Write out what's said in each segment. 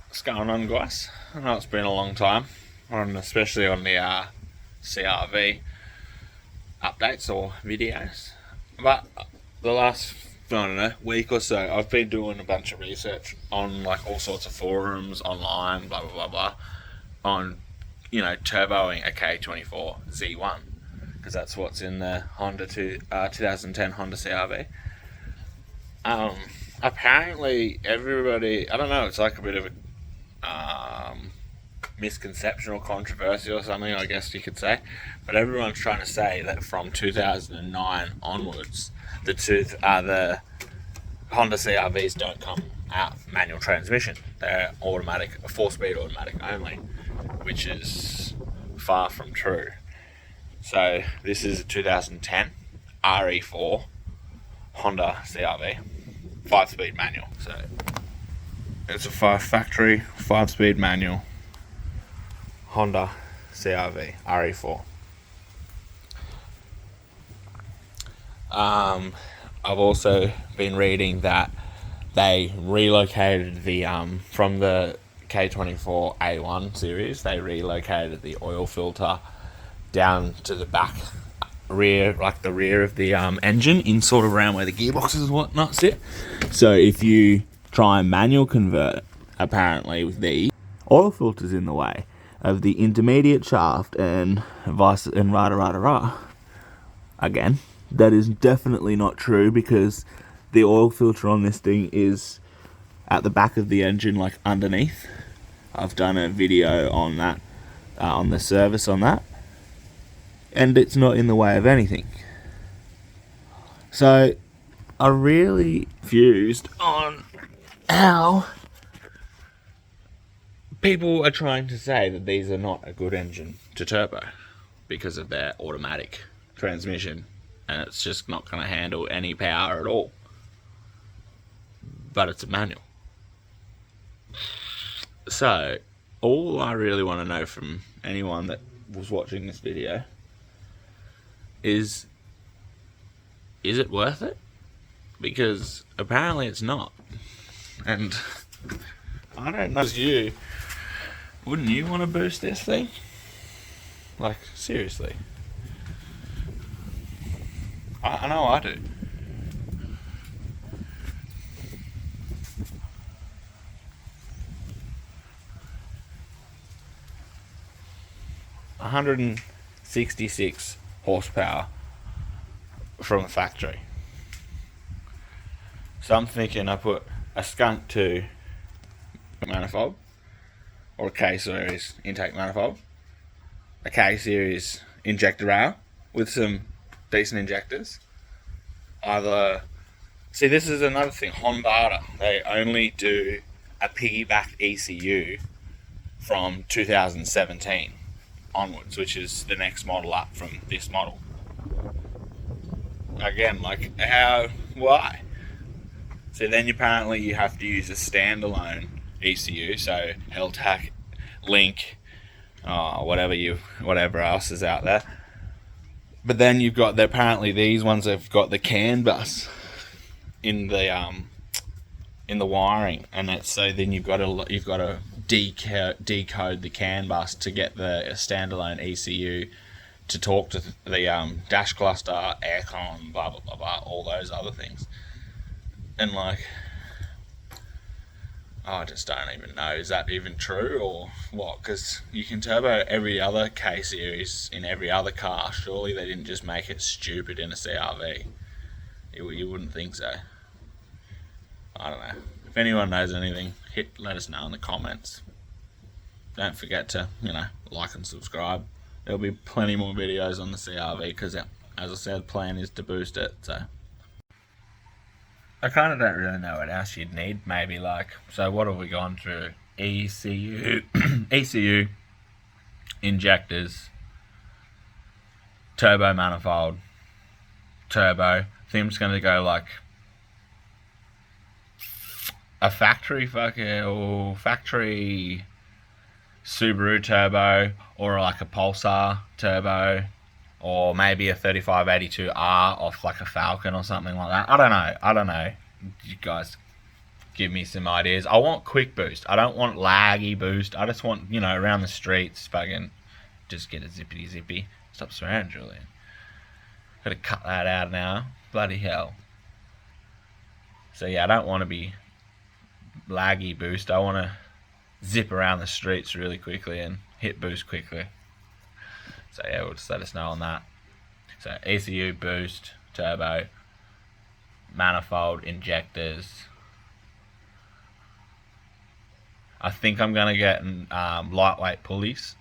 What's going on, guys? I know it's been a long time, especially on the CRV updates or videos. But the last, I don't know, week or so, I've been doing a bunch of research on like all sorts of forums, online, blah blah blah blah, on turboing a K24z1 because that's what's in the 2010 Honda CRV. Um, Apparently everybody, I don't know, it's like a bit of a misconception or controversy or something, I guess you could say. But everyone's trying to say that from 2009 onwards, the Honda CRVs don't come out manual transmission. They're automatic, a 4-speed automatic only, which is far from true. So this is a 2010 RE4 Honda CRV, 5-speed manual. So it's a factory 5-speed manual Honda CRV RE4. I've also been reading that they relocated the from the K24A1 series. They relocated the oil filter down to the back rear, like the rear of the engine, in sort of around where the gearboxes and whatnot sit. So if you try and manual convert, apparently with the oil filters in the way of the intermediate shaft and rah. Again, that is definitely not true, because the oil filter on this thing is at the back of the engine, like underneath. I've done a video on that, on the service on that, and it's not in the way of anything. So I'm really confused on how people are trying to say that these are not a good engine to turbo because of their automatic transmission, and it's just not going to handle any power at all. But it's a manual. So all I really want to know from anyone that was watching this video is it worth it? Because apparently it's not. And I don't know, as you, wouldn't you want to boost this thing? Like, seriously. I know I do. $166 horsepower from a factory. So I'm thinking I put a Skunk 2 manifold, or a K-series intake manifold, a K-series injector rail with some decent injectors. See, this is another thing, Honda, they only do a piggyback ECU from 2017 onwards, which is the next model up from this model. Again, like, why? So then apparently you have to use a standalone ECU, so Heltac, Link, whatever else is out there. But then you've got apparently these ones have got the CAN bus in the wiring, and that's, so then you've got to decode the CAN bus to get the standalone ECU to talk to the dash cluster, aircon, blah blah blah blah, all those other things. And like, I just don't even know, is that even true or what? Because you can turbo every other K series in every other car. Surely they didn't just make it stupid in a CRV. You wouldn't think so. I don't know. If anyone knows anything, let us know in the comments. Don't forget to, like and subscribe. There'll be plenty more videos on the CRV because, as I said, the plan is to boost it. So I kind of don't really know what else you'd need. Maybe like, so what have we gone through? ECU, ECU, injectors, turbo manifold, turbo. I think I'm just going to go like a factory Subaru turbo, or like a Pulsar turbo, or maybe a 3582R off like a Falcon or something like that. I don't know. You guys give me some ideas. I want quick boost. I don't want laggy boost. I just want, around the streets, fucking just get a zippity. Stop swearing, Julian. Gotta cut that out now. Bloody hell. So yeah, I don't want to be laggy boost. I want to zip around the streets really quickly and hit boost quickly. So yeah, we'll just let us know on that. So ECU, boost, turbo, manifold, injectors. I think I'm going to get lightweight pulleys,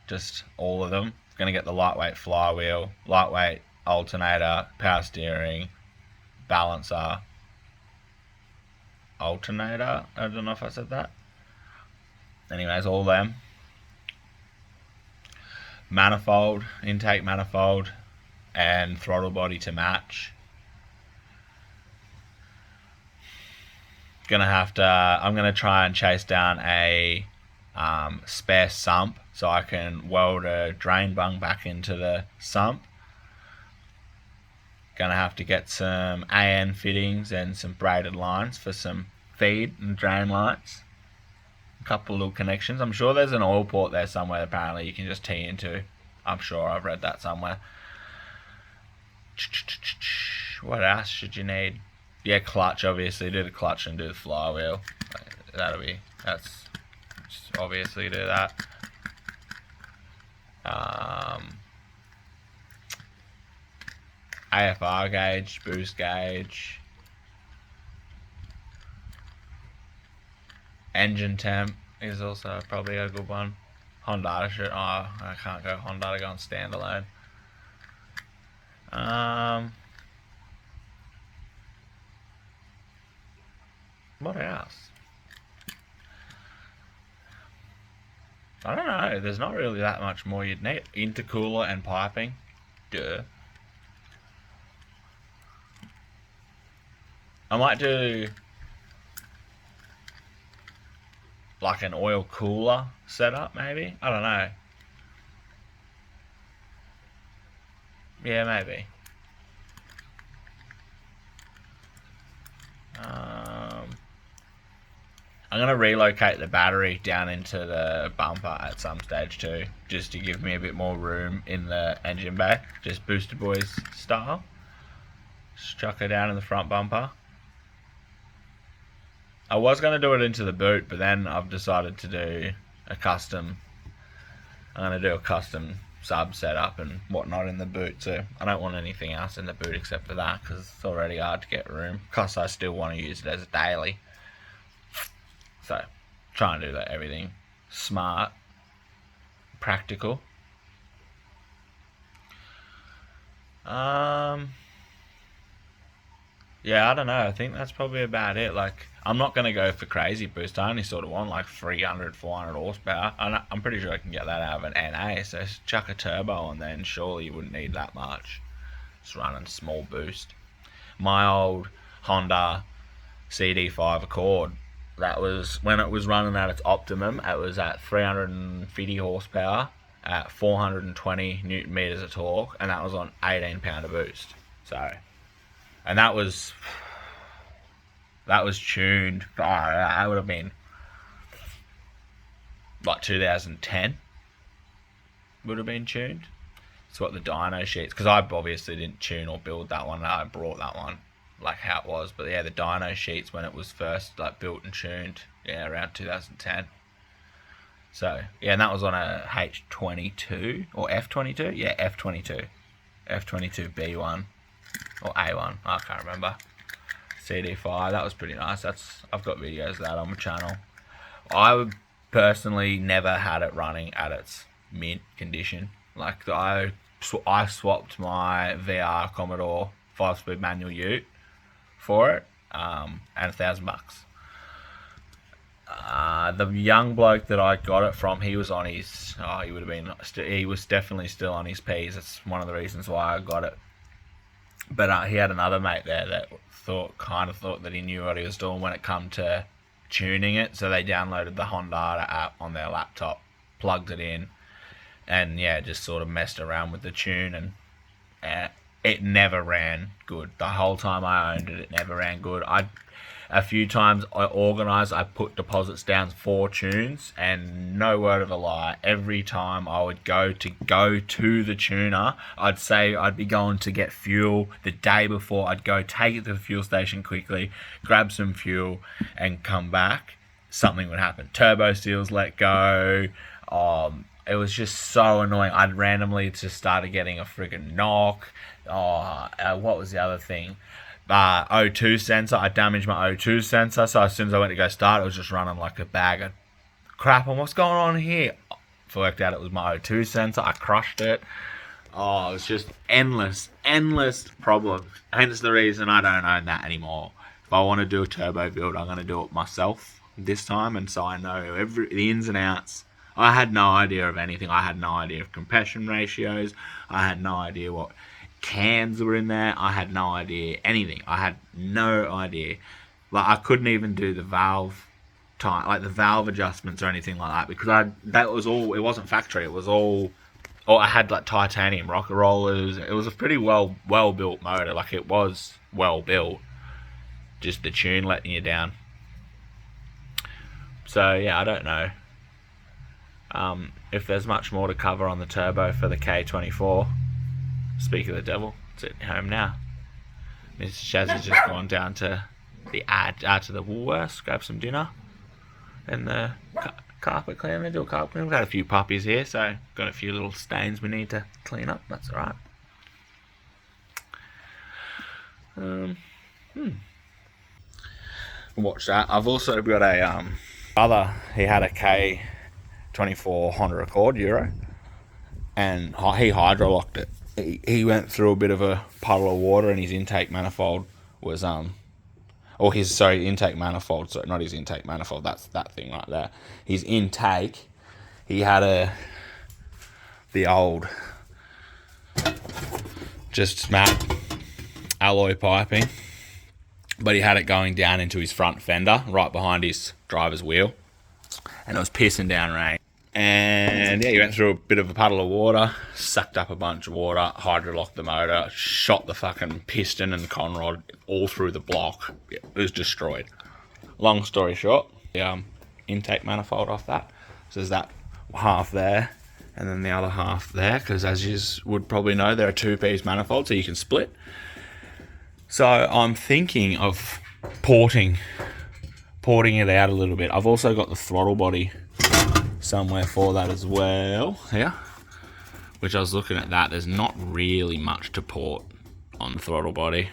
just all of them. Going to get the lightweight flywheel, lightweight alternator, power steering, balancer, alternator. I don't know if I said that. Anyways, all them. Manifold, intake manifold, and throttle body to match. I'm gonna try and chase down a spare sump so I can weld a drain bung back into the sump. Gonna have to get some AN fittings and some braided lines for some feed and drain lights. A couple little connections. I'm sure there's an oil port there somewhere apparently you can just tee into. I'm sure I've read that somewhere. What else should you need? Yeah, clutch, obviously. Do the clutch and do the flywheel. That's just obviously do that. AFR gauge, boost gauge. Engine temp is also probably a good one. Honda shit. Oh, I can't go Honda to go on standalone. What else? I don't know. There's not really that much more you'd need. Intercooler and piping. Duh. I might do like an oil cooler setup, maybe. I don't know. Yeah, maybe. I'm going to relocate the battery down into the bumper at some stage too, just to give me a bit more room in the engine bay, just Booster Boys style. Just chuck it down in the front bumper. I was going to do it into the boot, but then I've decided to do a custom. I'm going to do a custom sub setup and whatnot in the boot, so I don't want anything else in the boot except for that because it's already hard to get room. Plus, I still want to use it as a daily. So, try and do that everything smart, practical. Yeah, I don't know. I think that's probably about it. Like, I'm not going to go for crazy boost. I only sort of want like 300, 400 horsepower. I'm pretty sure I can get that out of an NA. So chuck a turbo and then surely you wouldn't need that much. Just running small boost. My old Honda CD5 Accord, that was when it was running at its optimum. It was at 350 horsepower at 420 newton meters of torque, and that was on 18 pound of boost. So, and that was tuned. That would have been like 2010. Would have been tuned. It's what the dyno sheets, because I obviously didn't tune or build that one. I brought that one like how it was, but yeah, the dyno sheets when it was first like built and tuned, yeah, around 2010. So yeah, and that was on a H22 or F22, yeah, F22 B1 or A1, I can't remember. CD5, that was pretty nice. I've got videos of that on my channel. I personally never had it running at its mint condition. Like I swapped my VR Commodore 5-speed manual Ute for it, and $1,000. The young bloke that I got it from, he was on his, he was definitely still on his P's. That's one of the reasons why I got it. But he had another mate there that thought that he knew what he was doing when it come to tuning it. So they downloaded the Honda app on their laptop, plugged it in, and yeah, just sort of messed around with the tune, and it never ran good. The whole time I owned it, it never ran good. A few times I organised, I put deposits down for tunes, and no word of a lie, every time I would go to the tuner, I'd say I'd be going to get fuel the day before. I'd go take it to the fuel station quickly, grab some fuel, and come back. Something would happen. Turbo seals let go. It was just so annoying. I'd randomly just started getting a friggin' knock. What was the other thing? O2 sensor. I damaged my O2 sensor, so as soon as I went to go start, it was just running like a bag of crap. And what's going on here? I worked out it was my O2 sensor. I crushed it. It was just endless problems. Hence the reason I don't own that anymore. If I want to do a turbo build, I'm going to do it myself this time, and so I know the ins and outs. I had no idea of anything. I had no idea of compression ratios. I had no idea what cans were in there. I had no idea anything. I had no idea. Like, I couldn't even do the valve time, like the valve adjustments or anything like that, because that was all. It wasn't factory. It was all. Oh, I had like titanium rocker rollers. It was a pretty well built motor. Like, it was well built. Just the tune letting you down. So yeah, I don't know if there's much more to cover on the turbo for the K24. Speak of the devil, it's at home now. Mrs. Shaz has just gone down to the to the Woolworths, grab some dinner, and the carpet clean. They do a carpet clean. We've got a few puppies here, so got a few little stains we need to clean up. That's all right. Watch that. I've also got a brother. He had a K24 Honda Accord Euro, and he hydrolocked it. He went through a bit of a puddle of water, and his intake manifold was intake manifold. So not his intake manifold. That's that thing right there. His intake. He had the old just matte alloy piping, but he had it going down into his front fender, right behind his driver's wheel, and it was pissing down rain. And yeah, he went through a bit of a puddle of water, sucked up a bunch of water, hydrolocked the motor, shot the fucking piston and conrod all through the block. It was destroyed. Long story short, the intake manifold off that. So there's that half there, and then the other half there, because as you would probably know, they're a two-piece manifold, so you can split. So I'm thinking of porting it out a little bit. I've also got the throttle body somewhere for that as well here, which I was looking at that. There's not really much to port on the throttle body,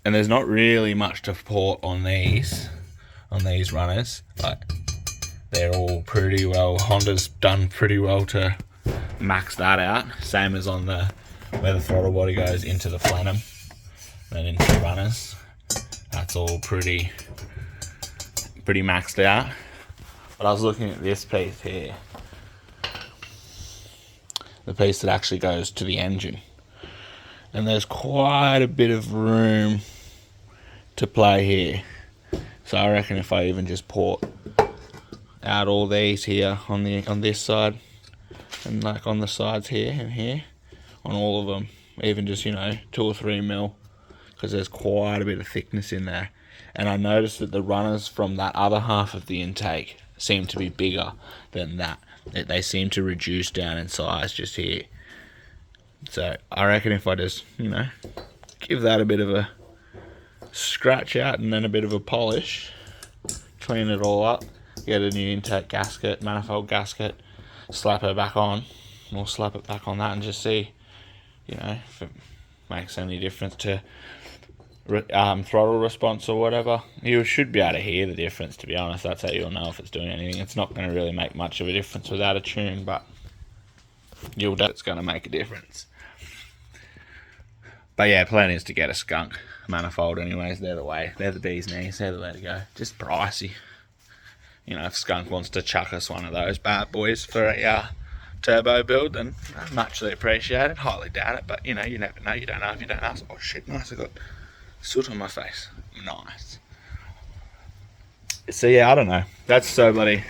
and there's not really much to port on these runners. Like, they're all pretty well, Honda's done pretty well to max that out, same as on the where the throttle body goes into the plenum and into the runners. That's all pretty maxed out. But I was looking at this piece here, the piece that actually goes to the engine, and there's quite a bit of room to play here. So I reckon if I even just port out all these here on this side, and like on the sides here and here, on all of them, even just 2 or 3 mil, because there's quite a bit of thickness in there. And I noticed that the runners from that other half of the intake seem to be bigger than that. They seem to reduce down in size just here. So I reckon if I just, give that a bit of a scratch out and then a bit of a polish, clean it all up, get a new intake gasket, manifold gasket, slap it back on, or slap it back on that, and just see, if it makes any difference to throttle response or whatever. You should be able to hear the difference, to be honest. That's how you'll know if it's doing anything. It's not going to really make much of a difference without a tune, but you'll know it's going to make a difference. But yeah, plan is to get a skunk manifold anyways. They're the way. They're the bee's knees. They're the way to go. Just pricey. If Skunk wants to chuck us one of those bad boys for a turbo build, then muchly appreciated. Highly doubt it, but you never know. You don't know if you don't ask. Oh shit, nice. I got soot on my face. Nice. So yeah, I don't know. That's so bloody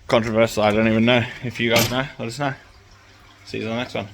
controversial. I don't even know. If you guys know, let us know. See you on the next one.